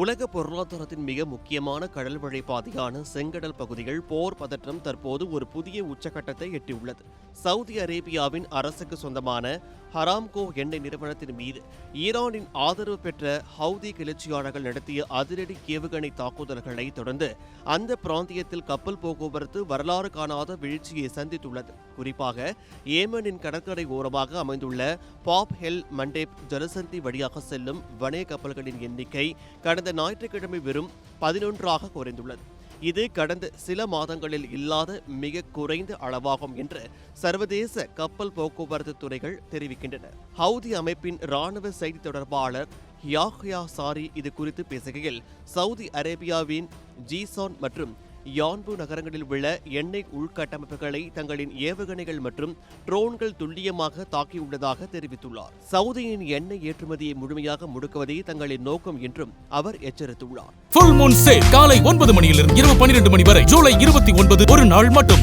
உலக பொருளாதாரத்தின் மிக முக்கியமான கடல் வழி பாதையான செங்கடல் பகுதிகள் போர் பதற்றம் தற்போது ஒரு புதிய உச்சகட்டத்தை எட்டியுள்ளது. சவுதி அரேபியாவின் அரசுக்கு சொந்தமான ஹராம்கோ எண்ணெய் நிறுவனத்தின் மீது ஈரானின் ஆதரவு பெற்ற ஹவுதி கிளர்ச்சியாளர்கள் நடத்திய அதிரடி ஏவுகணை தாக்குதல்களை தொடர்ந்து அந்த பிராந்தியத்தில் கப்பல் போக்குவரத்து வரலாறு காணாத வீழ்ச்சியை சந்தித்துள்ளது. குறிப்பாக ஏமனின் கடற்கரை ஓரமாக அமைந்துள்ள பாப் ஹெல் மண்டேப் ஜலசந்தி வழியாக செல்லும் வணிக கப்பல்களின் எண்ணிக்கை கடந்த ஞாயிற்றுக்கிழமை வெறும் 11ஆக குறைந்துள்ளது. இது கடந்த சில மாதங்களில் இல்லாத மிக குறைந்த அளவாகும் என்று சர்வதேச கப்பல் போக்குவரத்து துறைகள் தெரிவிக்கின்றன. ஹவுதி அமைப்பின் இராணுவ செய்தி தொடர்பாளர் யாஹ்யா சாரி இது குறித்து பேசுகையில், சவுதி அரேபியாவின் ஜீசான் மற்றும் யான்பு நகரங்களில் உள்ள எண்ணெய் உள்கட்டமைப்புகளை தங்களின் ஏவுகணைகள் மற்றும் ட்ரோன்கள் துல்லியமாக தாக்கியுள்ளதாக தெரிவித்துள்ளார். சவுதியின் எண்ணெய் ஏற்றுமதியை முழுமையாக முடுக்குவதே தங்களின் நோக்கம் என்றும் அவர் எச்சரித்துள்ளார். ஃபுல் மூன் சேல் காலை 9 மணியிலிருந்து இரவு 12 மணி வரை ஜூலை 29 ஒரு நாள் மட்டும்.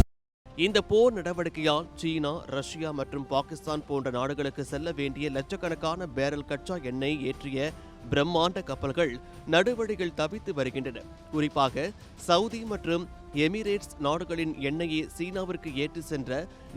இந்த போர் நடவடிக்கையால் சீனா, ரஷ்யா மற்றும் பாகிஸ்தான் போன்ற நாடுகளுக்கு செல்ல வேண்டிய லட்சக்கணக்கான பேரல் கச்சா எண்ணெய் ஏற்றிய பிரம்மாண்ட கப்பல்கள் நடுவழிகள் தவித்து வருகின்றன. குறிப்பாக சவுதி மற்றும் எமிரேட்ஸ் நாடுகளின் எண்ணெயை சீனாவிற்கு ஏற்றி சென்ற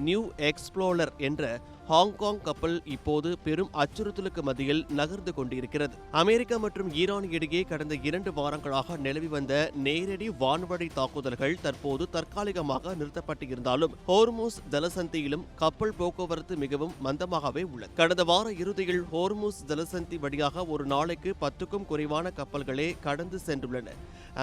நியூ எக்ஸ்ப்ளோரர் என்ற ஹாங்காங் கப்பல் இப்போது பெரும் அச்சுறுத்தலுக்கு மத்தியில் நகர்ந்து கொண்டிருக்கிறது. அமெரிக்கா மற்றும் ஈரான் இடையே கடந்த 2 வாரங்களாக நிலவி வந்த நேரடி வான்வழி தாக்குதல்கள் தற்போது தற்காலிகமாக நிறுத்தப்பட்டு இருந்தாலும் ஹோர்முஸ் ஜலசந்தியிலும் கப்பல் போக்குவரத்து மிகவும் மந்தமாகவே உள்ளது. கடந்த வார இறுதியில் ஹோர்முஸ் ஜலசந்தி வழியாக ஒரு நாளைக்கு 10க்கும் குறைவான கப்பல்களே கடந்து சென்றுள்ளன.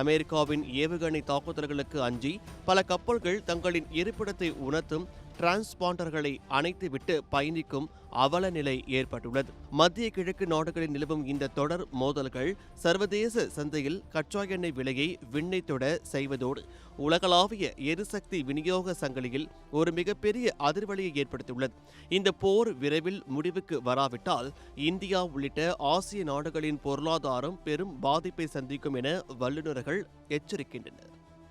அமெரிக்காவின் ஏவுகணை தாக்குதல்களுக்கு அஞ்சி பல கப்பல்கள் தங்களின் இருப்பிடத்தை உணர்த்தும் டிரான்ஸ்பாண்டர்களை அணைத்துவிட்டு பயணிக்கும் அவல நிலை ஏற்பட்டுள்ளது. மத்திய கிழக்கு நாடுகளில் நிலவும் இந்த தொடர் மோதல்கள் சர்வதேச சந்தையில் கச்சா எண்ணெய் விலையை விண்ணை தொட செய்வதோடு உலகளாவிய எரிசக்தி விநியோக சங்கிலியில் ஒரு மிகப்பெரிய அதிர்வலியை ஏற்படுத்தியுள்ளது. இந்த போர் விரைவில் முடிவுக்கு வராவிட்டால் இந்தியா உள்ளிட்ட ஆசிய நாடுகளின் பொருளாதாரம் பெரும் பாதிப்பை சந்திக்கும் என வல்லுநர்கள் எச்சரிக்கின்றனர்.